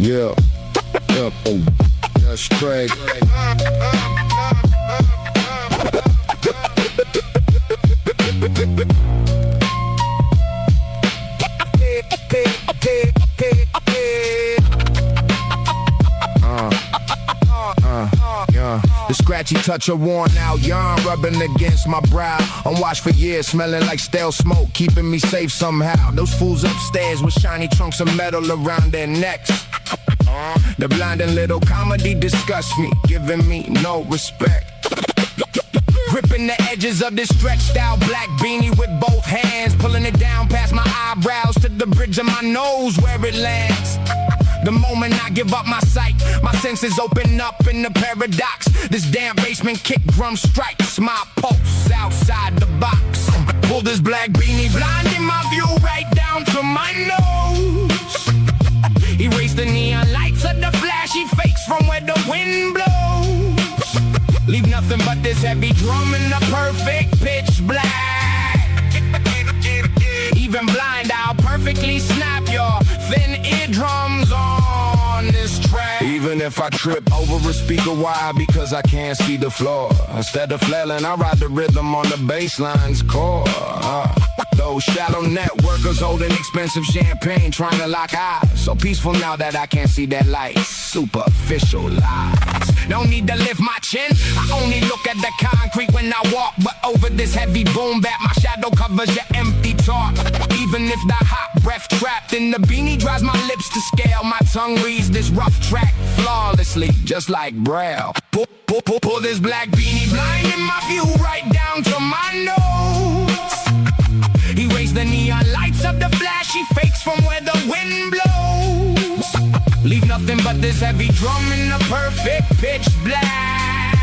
Yeah, yeah, oh, that's Craig. The scratchy touch of worn out yarn rubbing against my brow. Unwashed for years, smelling like stale smoke, keeping me safe somehow. Those fools upstairs with shiny trunks of metal around their necks. The blinding little comedy disgusts me, giving me no respect. Gripping the edges of this stretched out black beanie with both hands, pulling it down past my eyebrows to the bridge of my nose where it lands. The moment I give up my sight, my senses open up in the paradox. This damn basement kick drum strikes my pulse outside the box. Pull this black beanie, blinding my view right down to my nose. Erase the neon lights of the flashy fakes from where the wind blows. Leave nothing but this heavy drum in the perfect pitch black. Even blind, I'll perfectly snap your thin eardrums on this track. Even if I trip over a speaker, why? Because I can't see the floor. Instead of flailing, I ride the rhythm on the bassline's core. Those shallow networkers holding expensive champagne, trying to lock eyes. So peaceful now that I can't see that light. Superficial lies. Don't need to lift my chin, I only look at the concrete when I walk. But over this heavy boombap, my shadow covers your empty talk. Even if the hot breath trapped in the beanie dries my lips to scale, my tongue reads this rough track flawlessly, just like Braille. Pull this black beanie, blinding my view right down to my nose. Erase the neon lights of the flashy fakes from where the wind blows. Leave nothing but this heavy drum in the perfect pitch black.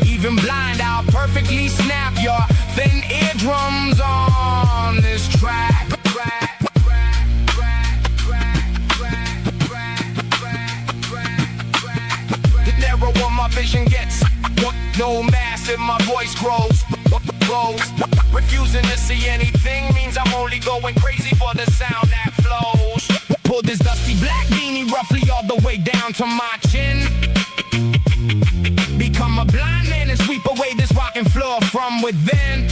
Even blind, I'll perfectly snap your thin eardrums on this track. The narrower my vision gets, no mass in my voice grows. Refusing to see anything means I'm only going crazy for the sound that flows. Pull this dusty black beanie roughly all the way down to my chin. Become a blind man and sweep away this rocking floor from within.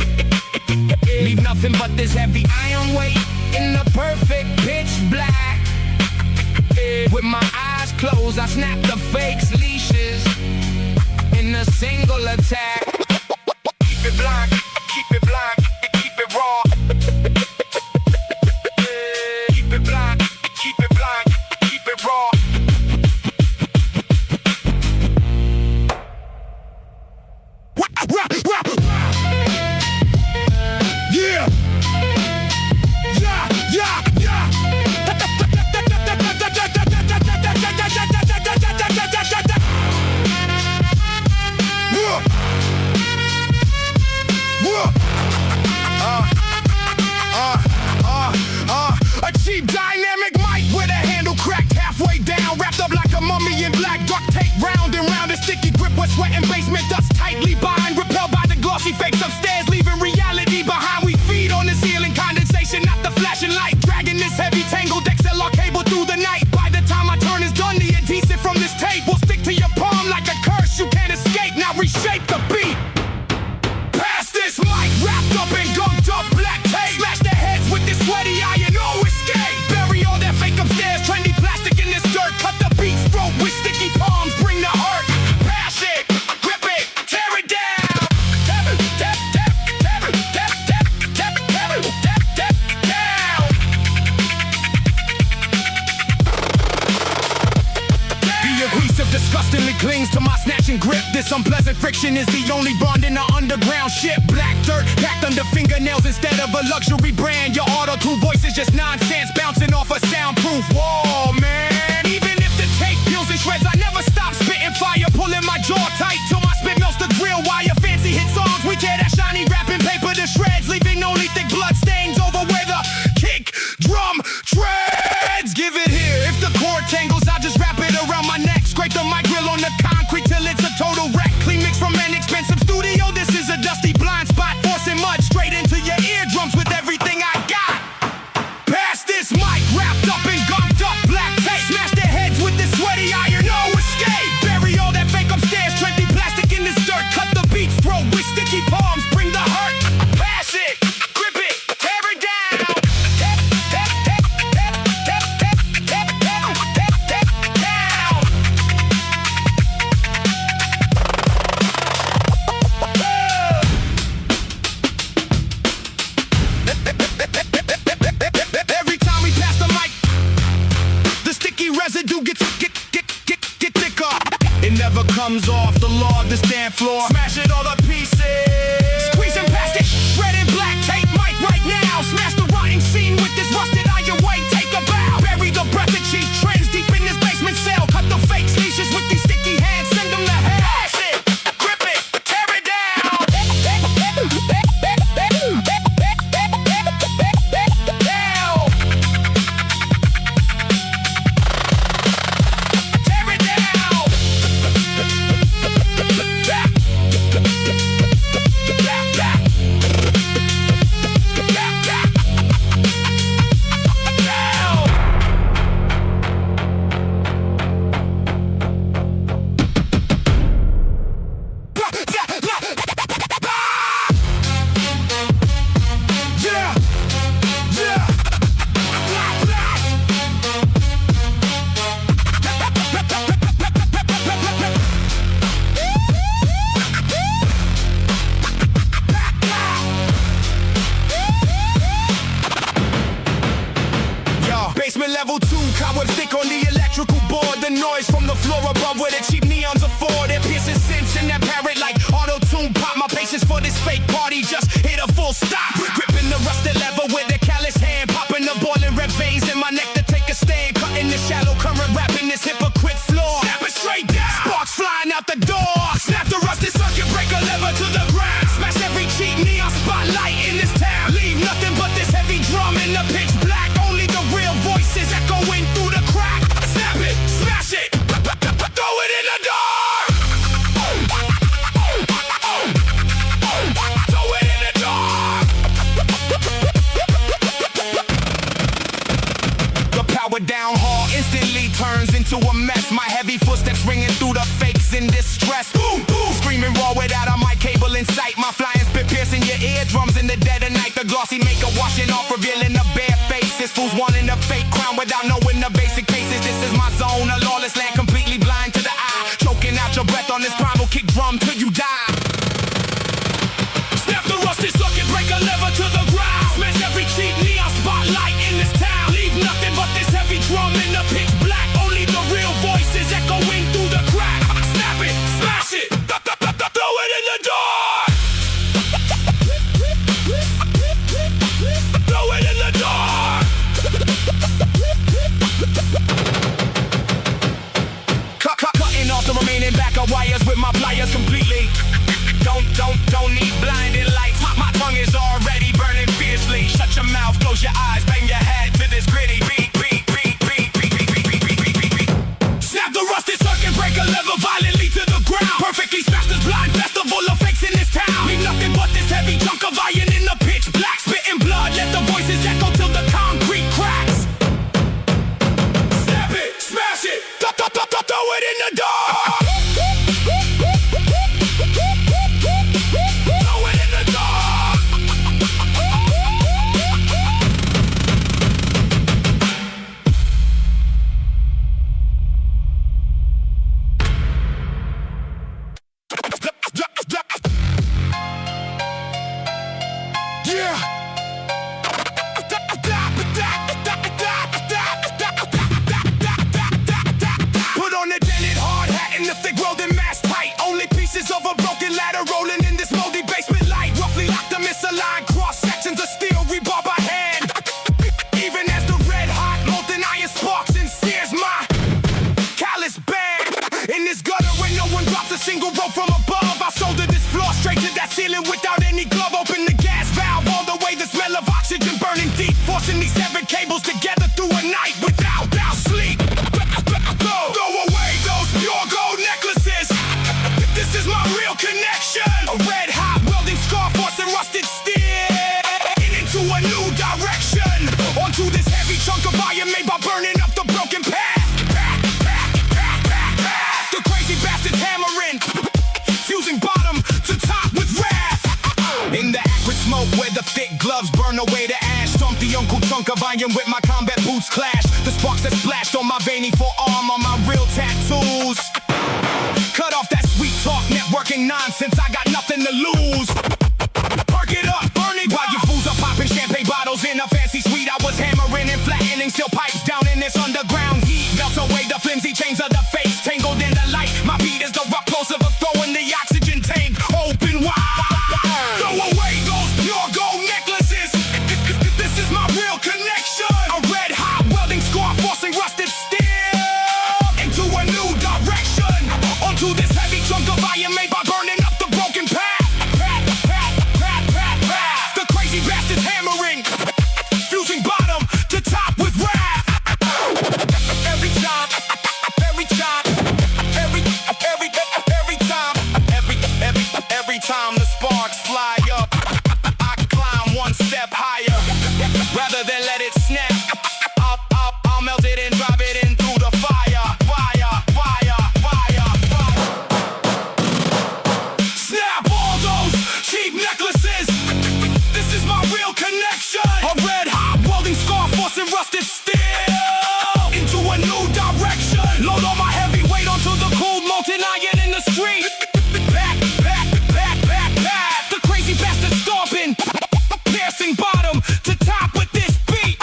Leave nothing but this heavy iron weight in the perfect pitch black. With my eyes closed, I snap the fake's leashes in a single attack. Keep it blind, keep it blind, keep it raw. Keep it blind, keep it blind, keep it raw. Yeah, yeah, yeah, yeah. A cheap dynamic mic with a handle cracked halfway down, wrapped up like a mummy in black duct tape, round and round. A sticky grip with sweat and basement dust tightly bind, repelled by the glossy fakes upstairs, leaving reality behind. We feed on the ceiling condensation, not the flashing light, dragging this heavy tangled XLR cable through the night. By the time my turn is done, the adhesive from this tape will stick to your palm like a curse you can't escape. Now reshape the beat. Pass this mic, wrapped up in gummed up black tape. Smash their heads with this sweaty iron, no escape. Bury all that fake upstairs, trendy plastic in this dirt. Cut the beat's throat with sticky palms, bring the hurt. Pass it, grip it, tear it down. Tap it, tap, tap, tap it, tap, tap, tap it, tap it, tap, tap, down. The aggressive disgustingly clings to my snatching grip. This unpleasant friction is the only bond in the underground ship. Black dirt packed under fingernails instead of a luxury brand. Your auto-tune voice is just nonsense, bouncing off a soundproof wall, man. Even if the tape peels and shreds, I never stop spitting fire, pulling my jaw tight till my spit melts the grill wire. Fancy hit songs, we tear that shiny wrapping paper to shreds, leaving only thick blood stains over where the kick drum treads. Give it here. If the cord tangles, I just wrap it around my neck, scrape the mic grill on the concrete till it's a total wreck. Clean mix from an expensive studio. This is a dusty blind spot, forcing mud straight into your eardrums with everything I got. Pass this mic, wrapped up in gummed up black tape. comes off the log, the stand floor. Smash it all to pieces. Squeezing past it, red and black tape mic right now. Smash the rotting scene with this rusted iron weight. Take a bow. Bury the breath of cheap trends deep in this basement cell. Cut the fake leashes with these sticky hands. Send them to hell. Pass it, grip it, tear it down. Level 2, cobweb thick on the electrical board. The noise from the floor above where the cheap neons afford. It pierces sense in that parrot like auto-tune pop. My patience for this fake party just hit a full stop. Gripping the rusted lever with a callous hand. Popping the boiling red veins in my neck to take a stand. Cutting the shallow current, wrapping this hypocrite floor. Snap it straight down. Sparks flying out the door. Snap the rusted circuit breaker lever to the ground. Smash every cheap neon spotlight in this town. Leave nothing but this heavy drum in the pitch black. Only the real voices echoing through the crack. Snap it, smash it, throw it in the dark. Throw it in the dark. The power down hall instantly turns into a mess. My heavy footsteps ringing through the fakes in distress. Boom, boom, screaming raw without a mic cable in sight. My flying spit piercing your eardrums in the dead of night. The glossy makeup washing off, revealing a bare face. This fool's wanting a fake crown without knowing the basic basis. This is my zone, a lawless land completely blind to the eye. Choking out your breath on this primal kick drum till you die. Snap the rusted circuit breaker lever to the ground. Smash every cheap neon spotlight in this town. Leave nothing but this heavy drum in the pitch black. Only the real voices echoing through the crack. Snap it, smash it, throw it in the dark. Throw it in the dark. Cutting off the remaining back of wires with my pliers completely. Don't need blinding lights. My tongue is already burning fiercely. Shut your mouth, close your eyes, bang your head to this gritty beat. Snap the rusted circuit breaker lever violently to the ground. Perfectly smashed this blind festival of fakes in this town. Leave nothing but this heavy chunk of iron in the pitch black. Spitting blood, let the voices echo till the concrete cracks. Snap it, smash it, throw it in the dark. Throw it in the dark. Yeah. Put on the dented hard hat and the thick welding mask tight. Only pieces of a broken ladder rolling in this moldy basement light. Roughly locked the misaligned cross sections of steel rebar by hand. Even as the red hot molten iron sparks and sears my callous band. In this gutter where no one drops a single rope from above, I solder this floor straight to that ceiling without any glove. Open the gas valve all the way, the smell of oxygen burning deep, forcing these seven cables together through a night without sleep. Throw away those pure gold necklaces. This is my real connection. A red hot welding scar forcing rusted steel into a new direction. Onto this heavy chunk of iron made by burning up the broken path. The crazy bastards hammering, fusing bottom to top with wrath. In the acrid smoke where the thick gloves burn away the ash. Stomp the uncle chunk of iron with my combat boots clash. The sparks that splashed on my veiny forearm on my real tattoos. Cut off that sweet talk networking nonsense, I got nothing to lose. Perk it up, burn it while you fools are popping champagne bottles in a fancy suite. I was hammering and flattening steel pipes down in this underground heat. Melts away the flimsy chains of the face, tangled in the light. My beat is the rock close forcing rusted steel into a new direction. Load all my heavy weight onto the cold molten iron in the street. Back, back, back, back, back. The crazy bastard stomping, piercing bottom to top with this beat.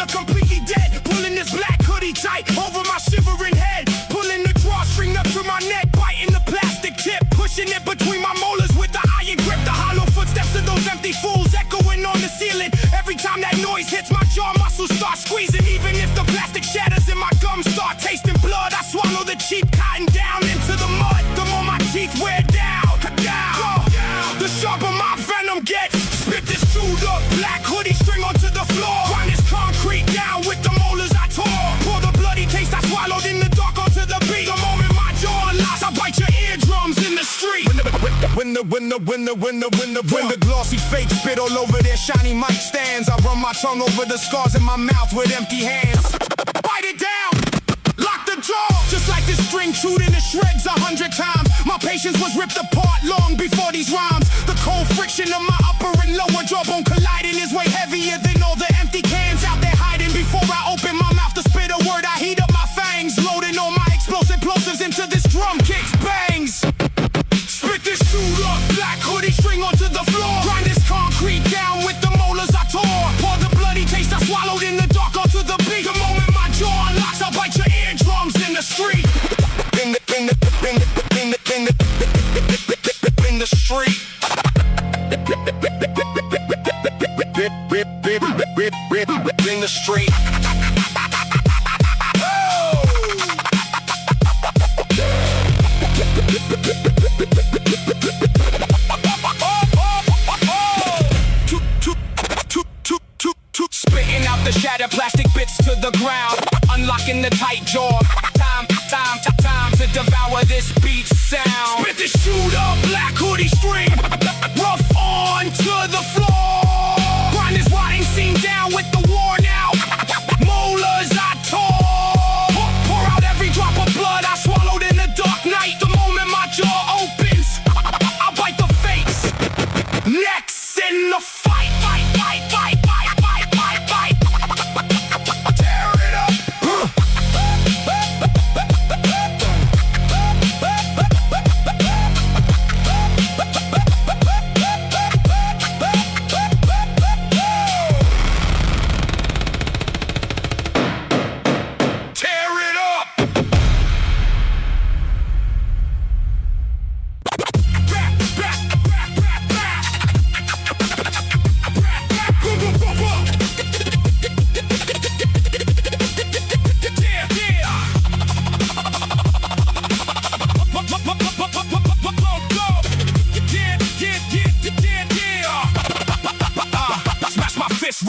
Completely dead, pulling this black hoodie tight over my shivering head, pulling the drawstring up to my neck, biting the plastic tip, pushing it between my molars with the iron grip. The hollow footsteps of those empty fools echoing on the ceiling. Every time that noise hits my jaw muscles start squeezing. Even if the plastic shatters and my gums start tasting blood, I swallow the cheap cotton down into the mud. The more my teeth wear down, the sharper my venom gets. Spit this chewed up black hoodie string onto the floor. Grind this concrete down with the molars I tore. Pour the bloody taste I swallowed in the dark onto the beat. The moment my jaw unlocks, I bite your eardrums in the street. When the glossy fake spit all over their shiny mic stands, I run my tongue over the scars in my mouth with empty hands. Bite it down, lock the jaw. Just like this string chewed into shreds 100 times. My patience was ripped apart long before these rhymes. The cold friction of my upper and lower jawbone colliding is way heavier than all the empty cans out there hiding. Before I open my mouth to spit a word, I heat up my fangs, loading all my explosives into this drum kicks bangs. Spit this chewed up black hoodie string onto the floor. Grind this concrete down with the molars I tore. Pour the bloody taste I swallowed in the dark onto the beat. The moment my jaw unlocks, I'll bite your eardrums in the street. In the street. In the street. Spitting out the shattered plastic bits to the ground, unlocking the tight jaw. Time to devour this beat sound. Spit this chewed up black hoodie string, rough on to the floor. Grind this rotting scene down with the worn out molars I tore. Pour out every drop of blood I swallowed in the dark night. The moment my jaw opens, I bite the face. Next in the fight. Tear it up.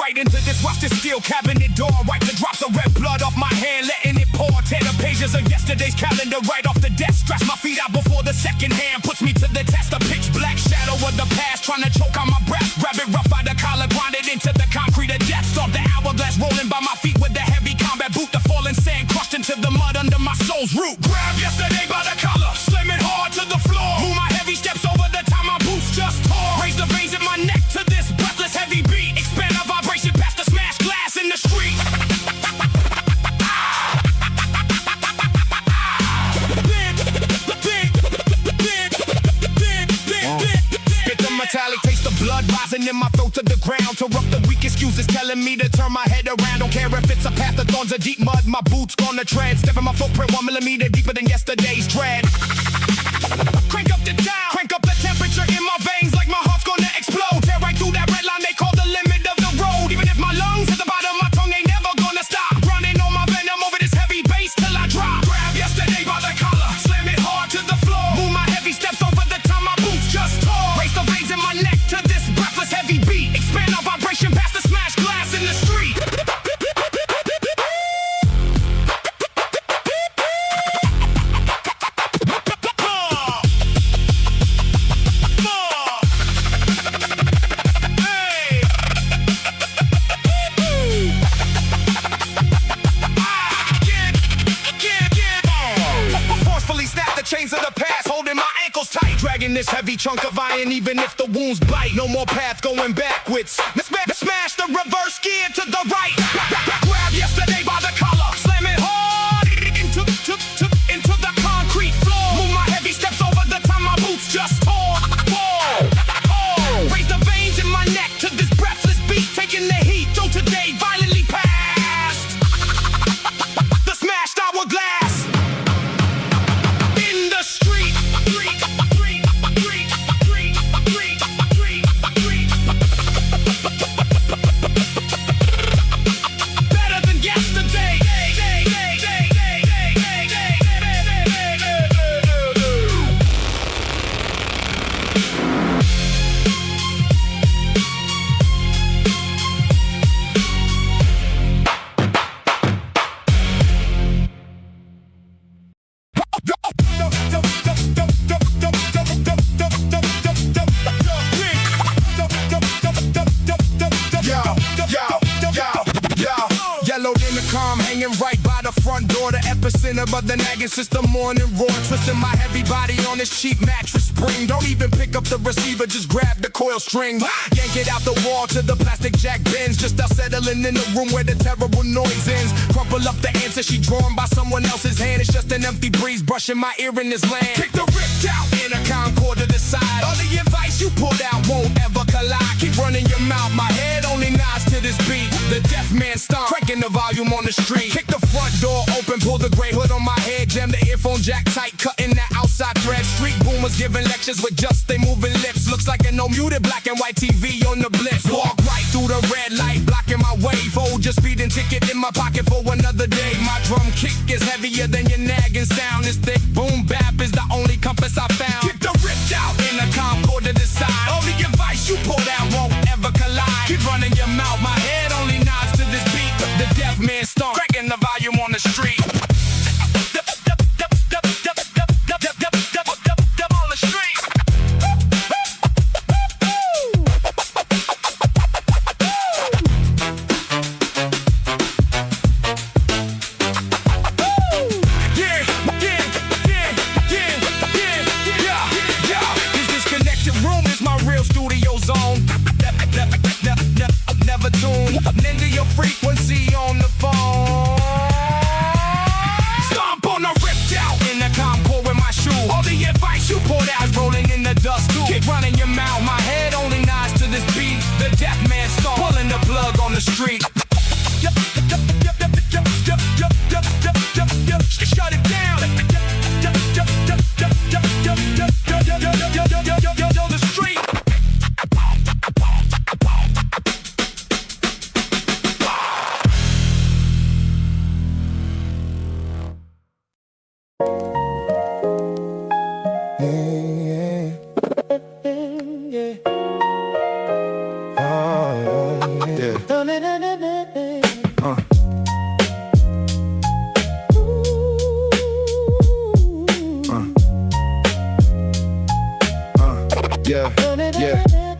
Right into this rusted steel cabinet door. Wipe the drops of red blood off my hand, letting it pour. Tear the pages of yesterday's calendar right off the desk. Stretch my feet out before the second hand puts me to the test. A pitch black shadow of the past, trying to choke on my breath. Grab it rough by the collar, grind it into the concrete of death. Stop the hourglass rolling by my feet with the heavy combat boot. The falling sand crushed into the mud under my soul's root. Grab yesterday by the collar, slam it hard to the floor. Move my heavy steps over the time my boots just tore. Raise the veins in my neck to this breathless heavy beat. Expand our vibration past the smashed glass in the street. Spit the metallic taste of blood rising in my throat to the ground. To rough the weak excuses telling me to turn my head around. Don't care if it's a path of thorns or deep mud. My boots gonna tread. Stepping my footprint 1 millimeter deeper than yesterday's dread. Crank up the dial, crank up the temperature in my veins like my heart's gonna explode. Tear right through that red line they call the limit of the road. Even if my lungs at the bottom, my tongue ain't never gonna stop. Running on my venom over this heavy chunk of iron, even if the wounds bite. No more path going backwards. Smash the reverse gear to the right. Grab yesterday by the collar, slam it hard into the concrete floor. Move my heavy steps over the time my boots just tore. Raise the veins in my neck to this breathless beat, taking the heat. Though today violently past the smashed hourglass in the street. Better than yesterday. Yellowed intercom hanging right by the front door, the epicenter of the nagging since the morning roar. Twisting my heavy body on this cheap mattress spring. Don't even pick up the receiver, just grab the coil string. Yank it out the wall to the plastic jack bends. Just out settling in the room where the terrible noise ends. Crumple up the answer she drawn by someone else's hand. It's just an empty breeze brushing my ear in this land. Kick the ripped out intercom cord to the side. All the advice you pulled out won't ever collide. Keep running your mouth, my head only nods to this beat. The deaf man Stomp, cranking the volume on the street. Kick the front door open, pull the gray hood on my head, jam the earphone jack tight, cutting that outside thread. Street boomers giving lectures with just they moving lips. Looks like an no muted black and white TV on the blitz. Walk right through the red light, blocking my way. Fold your speeding ticket in my pocket for another day. My drum kick is heavier than your nagging sound. This thick boom bap is the only compass I found. Kick the ripped out intercom cord to the side. All the advice you pulled out won't ever collide. Keep running your mouth, my head only nods to this beat. The deaf man Stomp, cranking the volume on the street. On the street. This disconnected room is my real studio zone. Never tune into your frequency on the phone. Stomp on the ripped out intercom cord with my shoe. All the advice you pulled out is rolling in the dust too. Keep running your mouth, my head only nods to this beat. The deaf man Stomp, pulling the plug on the street. Shut it down. The street.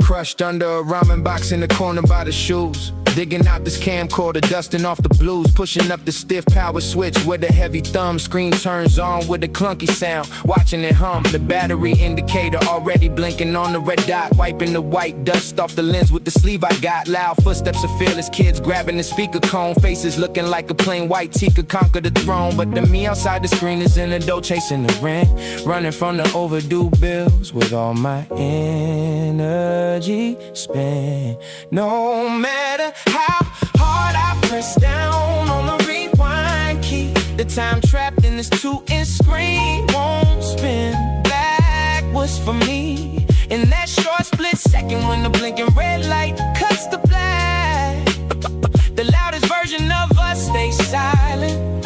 Crushed under a ramen box in the corner by the shoes. Digging out this camcorder, dusting off the blues. Pushing up the stiff power switch with a heavy thumb. Screen turns on with a clunky sound. Watching it hum, the battery indicator already blinking on the red dot. Wiping the white dust off the lens with the sleeve I got. Loud footsteps of fearless kids grabbing the speaker cone. Faces looking like a plain white tee could conquer the throne. But the me outside the screen is in the dough chasing the rent. Running from the overdue bills with all my energy spent. No matter how hard I press down on the rewind key, the time trapped in this 2-inch screen won't spin backwards for me. In that short split second when the blinking red light cuts the black, the loudest version of us stays silent,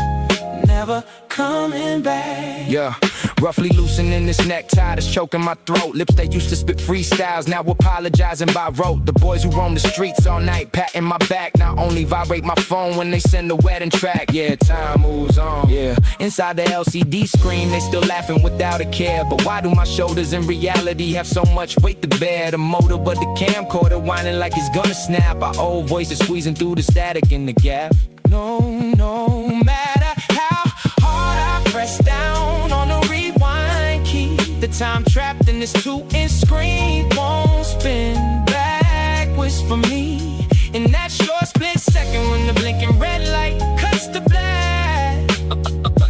never coming back. Yeah, roughly loosening this necktie that's choking my throat. Lips that used to spit freestyles, now apologizing by rote. The boys who roam the streets all night, patting my back. Not only vibrate my phone when they send a wedding track. Yeah, time moves on. Yeah, inside the LCD screen, they still laughing without a care. But why do my shoulders in reality have so much weight to bear? The motor but the camcorder whining like it's gonna snap. Our old voices squeezing through the static in the gap. No matter how hard I press down on the rewind key, the time trapped in this this 2-inch screen won't spin backwards for me. And that short split second when the blinking red light cuts to black.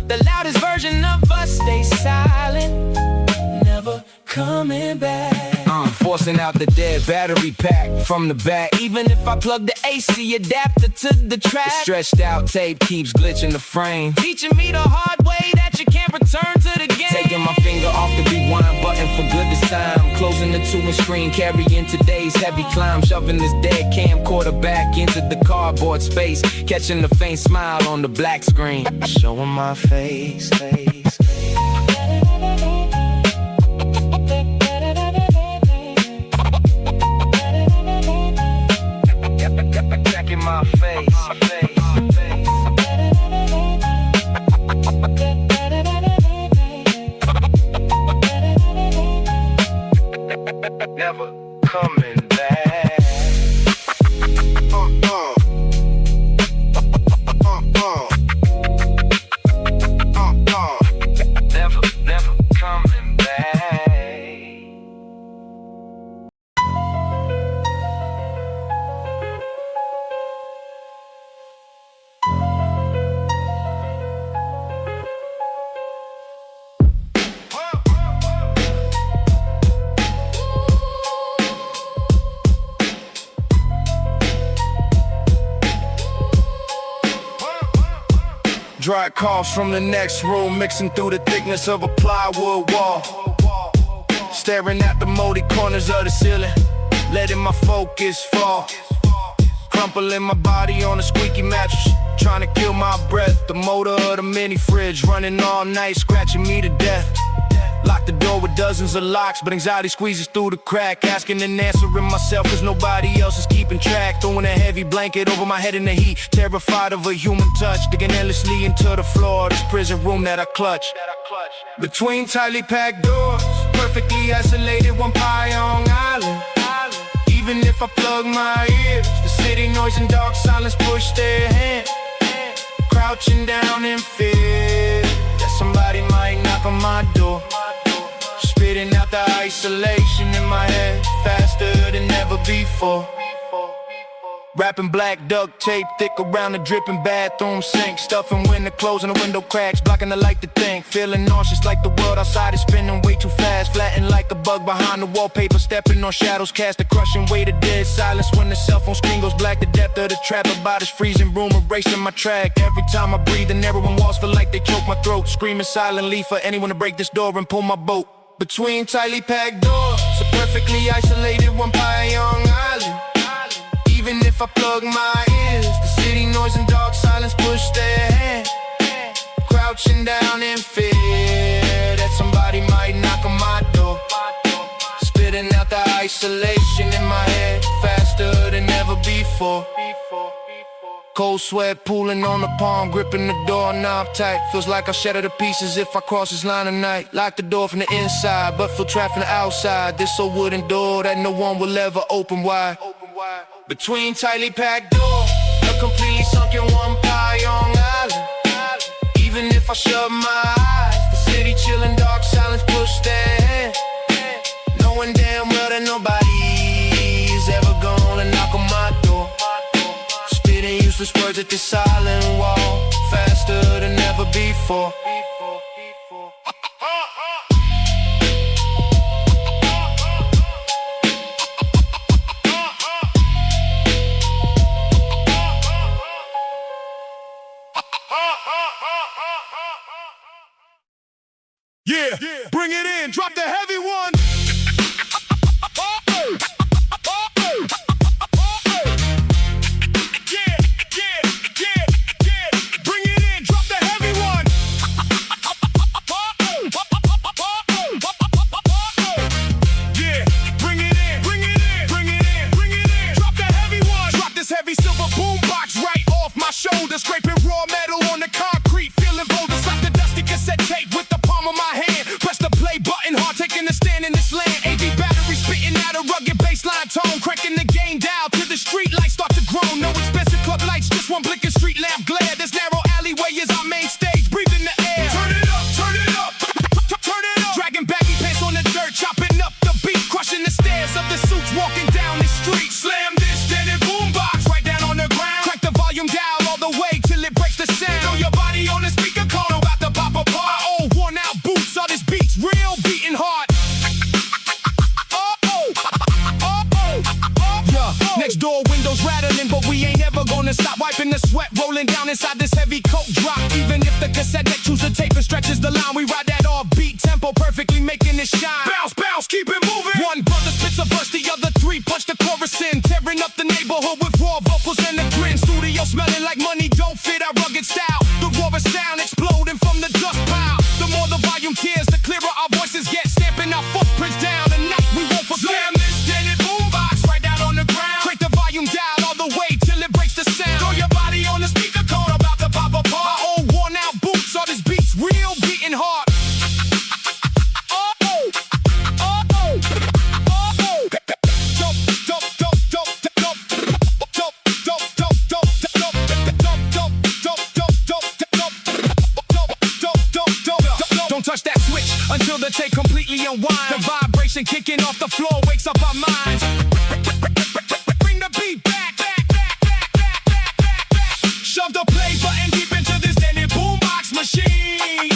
The loudest version of us stays silent, never coming back. Forcing out the dead battery pack from the back. Even if I plug the AC adapter to the track, the stretched out tape keeps glitching the frame, teaching me the hard way that you can't return to the game. Taking my finger off the rewind button for good this time. Closing the 2-inch screen, carrying today's heavy climb. Shoving this dead camcorder back into the cardboard space, catching the faint smile on the black screen, showing my face. Checking my face. Never coming back. Never coming back. Dry coughs from the next room, mixing through the thickness of a plywood wall. Staring at the moldy corners of the ceiling, letting my focus fall. Crumpling my body on a squeaky mattress, trying to kill my breath. The motor of the mini fridge running all night, scratching me to death. Lock the door with dozens of locks, but anxiety squeezes through the crack. Asking and answering myself, cause nobody else is keeping track. Throwing a heavy blanket over my head in the heat, terrified of a human touch. Digging endlessly into the floor of this prison room that I clutch. Between tightly packed doors, perfectly isolated One-Pyeong Island. Even if I plug my ears, the city noise and dark silence push their hand. Crouching down in fear that somebody might knock on my door. Spitting out the isolation in my head faster than ever before. Wrapping black duct tape thick around the dripping bathroom sink. Stuffing window clothes and the window cracks, blocking the light to think. Feeling nauseous like the world outside is spinning way too fast. Flattened like a bug behind the wallpaper, stepping on shadows, cast a crushing weight of dead silence. When the cell phone screen goes black, the depth of the trap about this freezing room, erasing my track. Every time I breathe, the narrowing walls feel like they choke my throat. Screaming silently for anyone to break this door and pull my boat. Between tightly packed doors, a perfectly isolated One-Pyeong Island. Even if I plug my ears, the city noise and dark silence push their hand. Crouching down in fear that somebody might knock on my door. Spitting out the isolation in my head faster than ever before. Cold sweat pooling on the palm, gripping the doorknob tight. Feels like I'll shatter to pieces if I cross this line tonight. Lock the door from the inside, but feel trapped from the outside. This old wooden door that no one will ever open wide. Between tightly packed doors, a completely sunken One-Pyeong Island. Even if I shut my eyes, the city chilling, dark silence push their hand. Knowing damn well that nobody's ever gonna knock on my door. Spitting useless words at this silent wall, faster than ever before. Yeah, bring it in, drop the heavy one. Bring it in, drop the heavy one. Yeah, bring it in, bring it in, bring it in, bring it in, drop the heavy one. Drop this heavy silver boombox right off my shoulder, scraping raw metal on the concrete, feeling bolder. Slap the dusty cassette tape with the palm of my hand. Press the play button hard, taking a stand in the the cassette deck, choose the tape and stretches the line. We ride that off-beat tempo, perfectly making it shine. Bounce, bounce, keep it moving. One brother spits a verse, the other three punch the chorus in, tearing up the neighborhood with raw vocals and a grin. Studio smelling like money don't fit our rugged style. The rawest sound exploding from the dust pile. The more the volume tears, the clearer our voices get, stamping our footprints down. And night we won't forget. Slam this dented boombox right down on the ground. Crank the volume down all the way till it breaks the sound. Throw your body on the speaker cone, about to pop apart. My old worn out boots, all this beats real beating hard. Don't touch that switch until the tape completely unwinds. The vibration kicking off the floor wakes up our minds. Bring the beat back, back, back, back, back, back, back, back. Shove the play button deep into this dented boombox machine.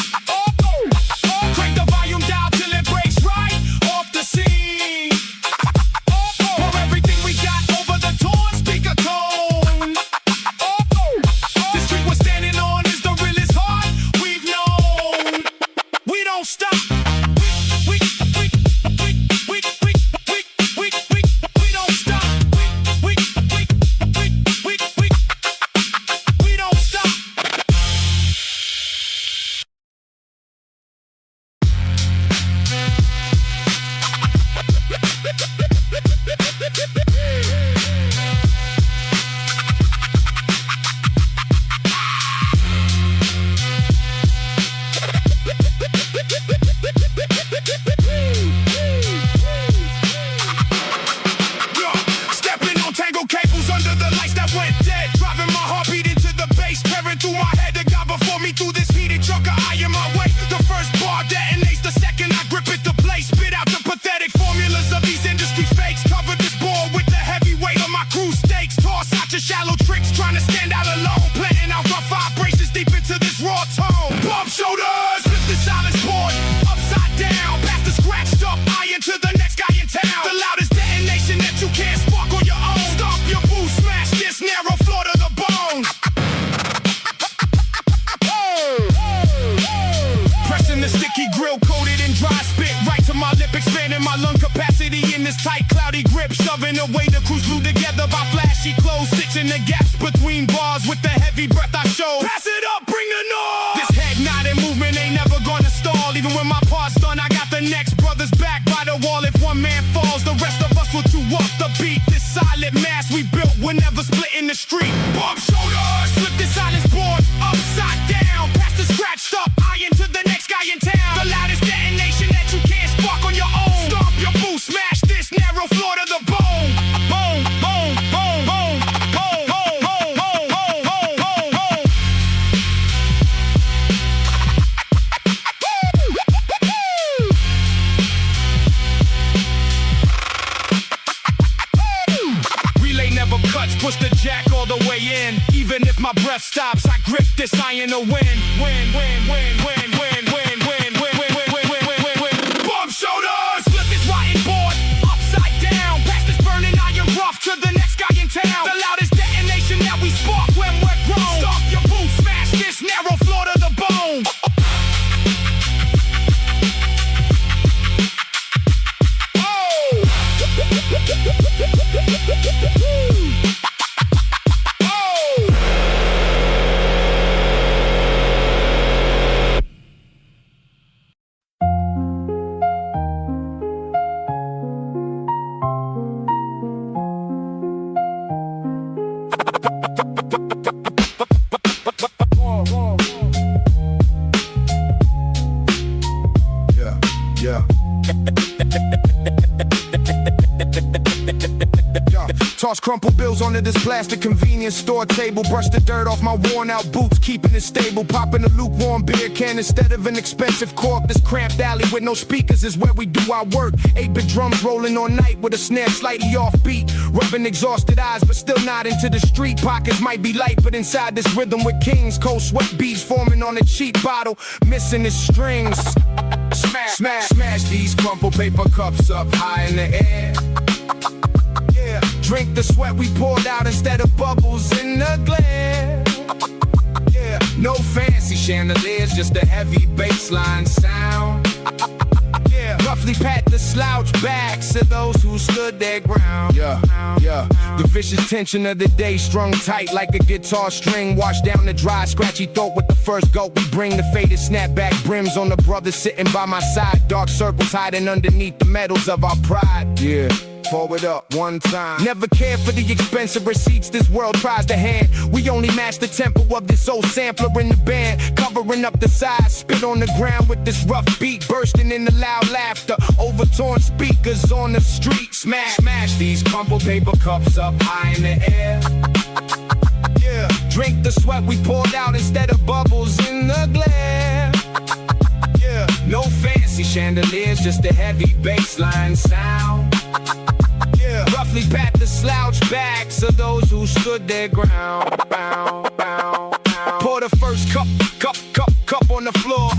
Crank the volume down till it breaks right off the scene. Pour everything we got over the torn speaker cone. The street we're standing on is the realest heart we've known. We don't stop. We don't stop. We don't stop. Stepping on tangled cables under the lights that went dead. Driving my heartbeat into the bass, tearing through my head. The guy before me through this heated truck, I am my way. The first bar detonates, the second I grip it to play. Spit out the pathetic formulas of these industry fakes. Cover this board with the heavy weight of my crew stakes. Toss out your shallow tricks, trying to stand out alone. Planting out rough vibrations deep into this raw tone. Bump shoulders, flip the silence board upside down. Pass the scratched up iron to the next guy in town. The loudest detonation that you can't spark on your own. Stomp your boo, smash this narrow floor to the bone. Pressing the sticky grill coated in dry spit right to my lip, expanding my lung capacity in this tight cloudy grip, shoving away the crews glued together by flashy clothes, stitching the gaps between bars with the heavy breath I show. Pass it up, bring the noise. This head nodding movement ain't never gonna stall. Even when my part's done, I got the next brothers back by the wall. If one man falls, the rest of us will chew up the beat. This silent mass we built, we're never splitting the street. Bump shoulders, flip the silence board upside down. Pass the scratched up iron to the next guy in town. The loudest detonation that you can't spark on your own. Stomp your boo, smash this narrow floor to the bone. Boom, boom, boom, boom, boom, boom, boom, boom, boom, boom, boom. Relay never cuts, push the jack all the way in. Even if my breath stops, I grip this iron to win. Win, win, win, win, win, win, win, win, win, win, win, win, win, win. Bump shoulders, flip this rotten board upside down. Pass this burning iron rough to the next guy in town. The loudest detonation that we spark when we're grown. Stomp your boot, smash this narrow floor to the bone. Toss crumpled bills onto this plastic convenience store table. Brush the dirt off my worn out boots, keeping it stable. Popping a lukewarm beer can instead of an expensive cork. This cramped alley with no speakers is where we do our work. 8-bit drums rolling all night with a snare slightly offbeat. Rubbing exhausted eyes but still not into the street. Pockets might be light but inside this rhythm with kings. Cold sweat beads forming on a cheap bottle. Missing his strings. Smash, smash, smash these crumpled paper cups up high in the air. Yeah, drink the sweat we poured out instead of bubbles in the glare. Yeah, No fancy chandeliers, just a heavy bassline sound. Yeah, roughly pat the slouch backs of those who stood their ground. Yeah. The vicious tension of the day strung tight like a guitar string. Washed down the dry, scratchy throat with the first gulp. We bring the faded snapback brims on the brothers sitting by my side. Dark circles hiding underneath the medals of our pride. Yeah. Forward up one time. Never cared for the expensive receipts this world tries to hand. We only match the tempo of this old sampler in the band. Covering up the sides, spit on the ground with this rough beat. Bursting in the loud laughter, over torn speakers on the street. Smash these crumpled paper cups up high in the air. Yeah, drink the sweat we poured out instead of bubbles in the glare. Yeah, no fancy chandeliers, just a heavy bassline sound. Yeah, roughly pat the slouch backs of those who stood their ground. Pour the first cup on the floor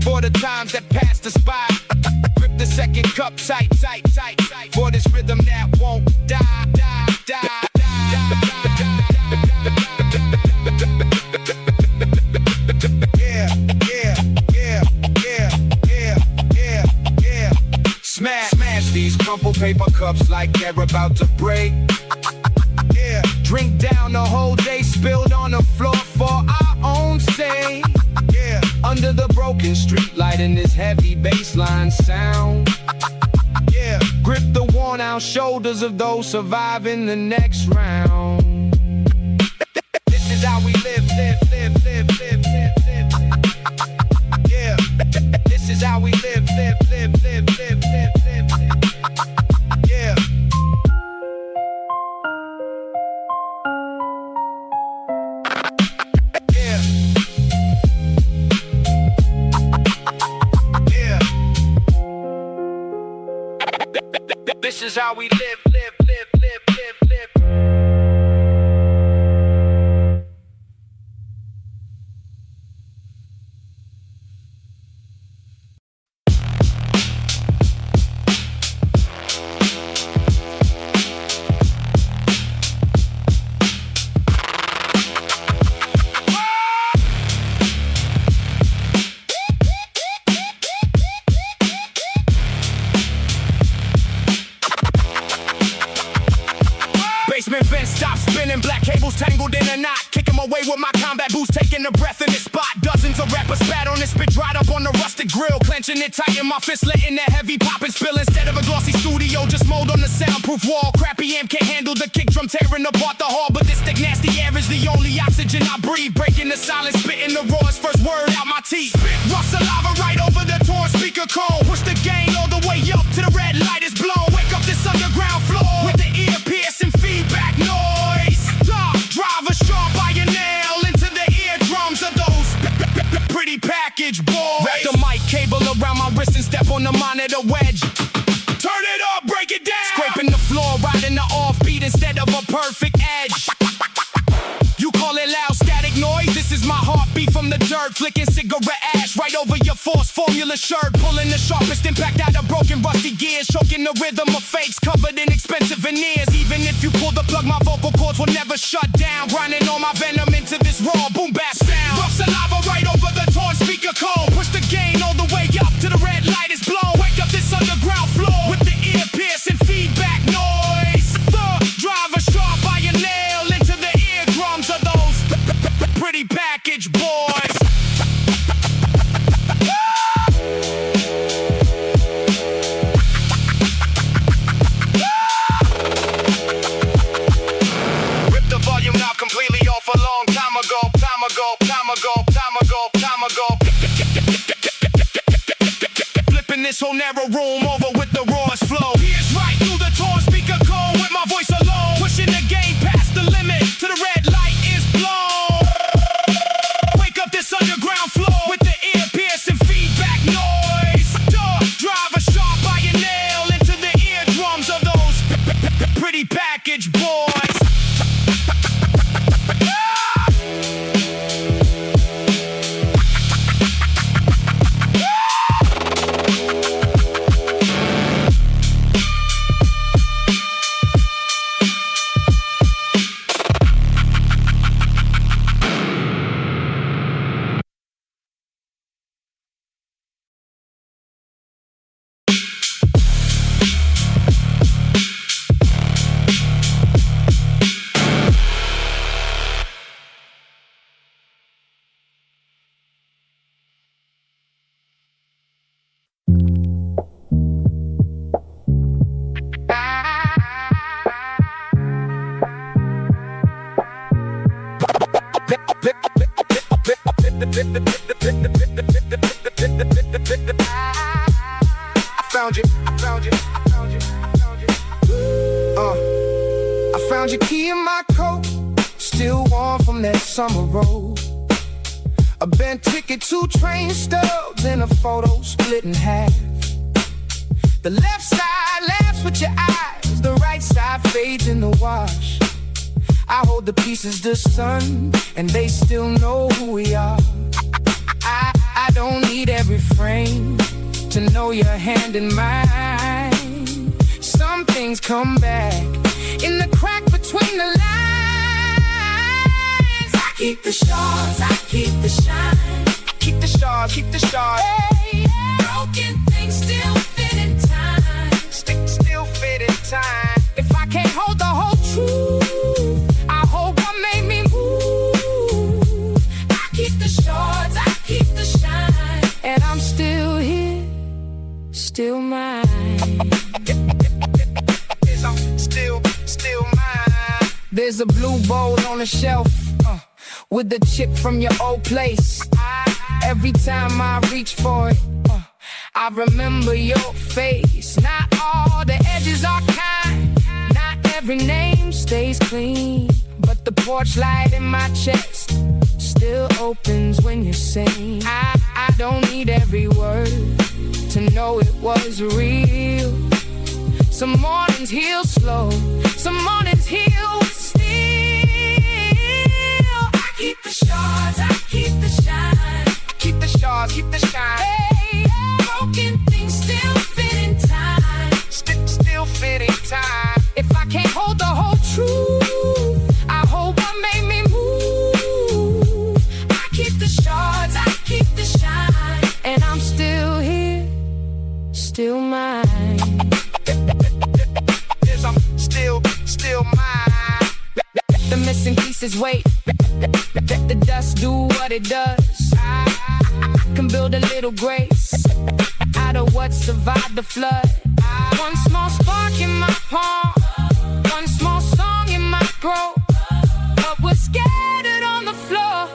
for the times that passed us by. Grip the second cup tight for this rhythm that won't die. Smash these crumpled paper cups like they're about to break. Yeah, drink down the whole day spilled on the floor for our own sake. Yeah, under the broken street light in this heavy bassline sound. Yeah, grip the worn out shoulders of those surviving the next round. This is how we live. Yeah, this is how we live. Yeah. This is how we live. Stop spinning, black cables tangled in a knot. Kicking my way with my combat boots, taking a breath in this spot. Dozens of rappers spat on it, spit dried up on the rustic grill. Clenching it tight in my fist, letting that heavy pop and spill. Instead of a glossy studio, just mold on the soundproof wall. Crappy amp can't handle the kick drum tearing apart the hall. But this thick nasty air is the only oxygen I breathe. Breaking the silence, spitting the roars, first word out my teeth. Spit rough saliva right over the torn speaker cone. Push the gain all the way up to the red light is blown. Wake up this underground floor with the ear piercing feedback noise. Drive a sharp iron nail into the eardrums of those pretty package boys. Wrap the mic cable around my wrist and step on the monitor wedge. Turn it up, break it down. Scraping the floor, riding the offbeat instead of a perfect edge. You call it loud static noise? This is my heartbeat from the dirt. Flicking cigarette ash right over your force formula shirt. Pulling the sharpest impact out of broken rusty gears. Choking the rhythm of fakes covered in expensive veneers. Even if you pull the plug, my vocal cords will never shut down. Grinding all my venom into this raw boom-bap sound. Rough saliva right over the torn speaker cone. Push the gain all the way up to the red light is blown. Wake up this underground floor with the ear piercing feedback noise. Drive a sharp iron nail into the eardrums of those pretty package boys. Rip the volume out completely off a long time ago. Flipping this whole narrow room over with the rawest flow. Pierce right through the torn speaker cone with my voice alone. Pushing the game past the limit to the red light is blown. Wake up this underground floor with the ear piercing feedback noise. Drive a sharp iron nail into the eardrums of those pretty package boys. found you, I found you, I found you, I found you. I found your key in my coat, still warm from that summer road. A bent ticket, 2 train stubs, and a photo split in half. The left side laughs with your eyes, the right side fades in the wash. I hold the pieces the sun, and they still know who we are. I don't need every frame to know your hand in mine. Some things come back in the crack between the lines. I keep the shards, I keep the shine. Keep the shards, keep the shards. Hey, yeah. Broken things still fit in time. Still fit in time. If I can't hold the whole truth, I hold what made me move. I keep the shards, I keep the shine, and I'm still here, still mine. Still mine. There's a blue bowl on the shelf with the chip from your old place. Every time I reach for it, I remember your face. Not all the edges are kind, not every name stays clean, but the porch light in my chest still opens when you sing. I don't need every word to know it was real. Some mornings heal slow, some mornings heal with steel. I keep the shards, I keep the shine. Keep the shards, keep the shine. Hey, yeah. Broken things still fit in time. Still fit in time. If I can't hold the whole truth, I hold what made me move. I keep the shards, I keep the shine, and I'm still here, still mine. Still mine. The missing pieces wait. Let the dust do what it does. I can build a little grace out of what survived the flood. One small spark in my palm, one small song in my throat. But what's scattered on the floor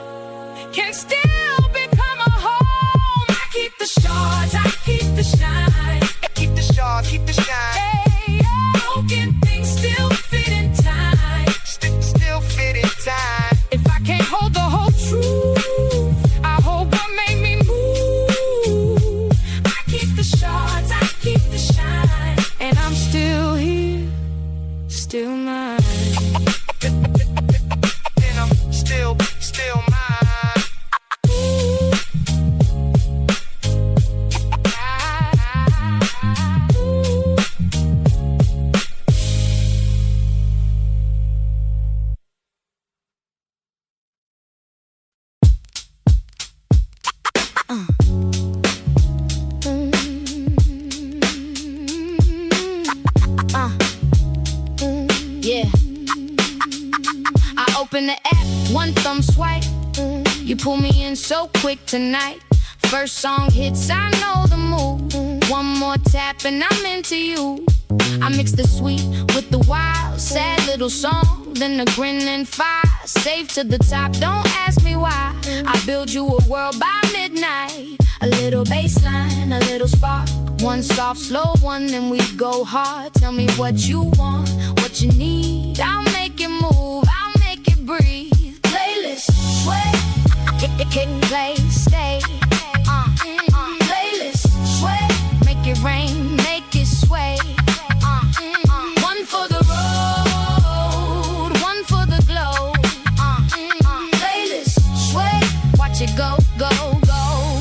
can still become a home. I keep the shards, I keep the shine. Keep the shards, keep the shine. Hey, yeah. Broken things still fit in time. Still fit in time. If I can't hold the whole truth, I hold what made me move. I keep the shards, I keep the shine, and I'm still here, still mine. And I'm still mine. Yeah. I open the app, one thumb swipe. You pull me in so quick tonight. First song hits, I know the move. One more tap and I'm into you. I mix the sweet with the wild, sad little song, then the grin and fire. Safe to the top, don't ask me why. I build you a world by midnight. A little bassline, a little spark. One soft, slow one, then we go hard. Tell me what you want, what you need. I'll make it move, I'll make it breathe. Playlist, sway, kick, play, stay. Playlist, sway, make it rain, make it sway. One for the road, one for the glow. Playlist, sway, watch it go, go, go,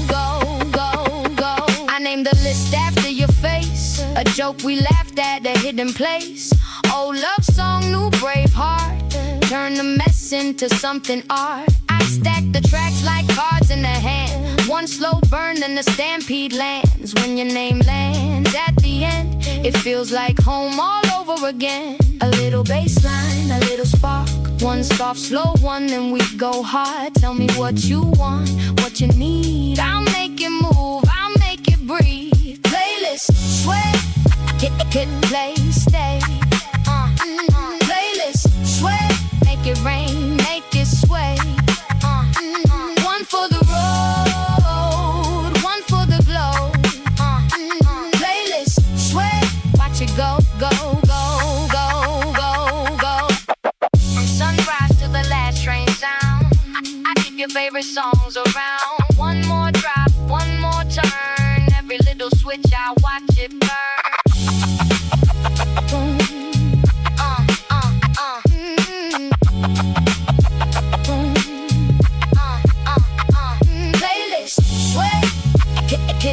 go, go, go. I named the list after your face, a joke we laughed at, a hidden place. Old love song, new brave heart. Turn the mess into something art. I stack the tracks like cards in the hand. One slow burn, then the stampede lands. When your name lands at the end, it feels like home all over again. A little bass line, a little spark. One soft, slow one, then we go hard. Tell me what you want, what you need. I'll make it move, I'll make it breathe. Playlist, sway, hit, play, stay. Playlist, sway, make it rain, make it sway. One for the road, one for the glow. Playlist,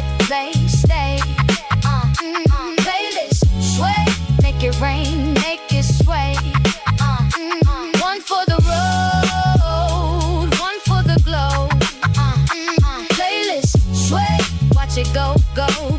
hit play, stay. Playlist, sway, make it rain, make it sway. One for the road, one for the glow. Playlist, sway, watch it go, go.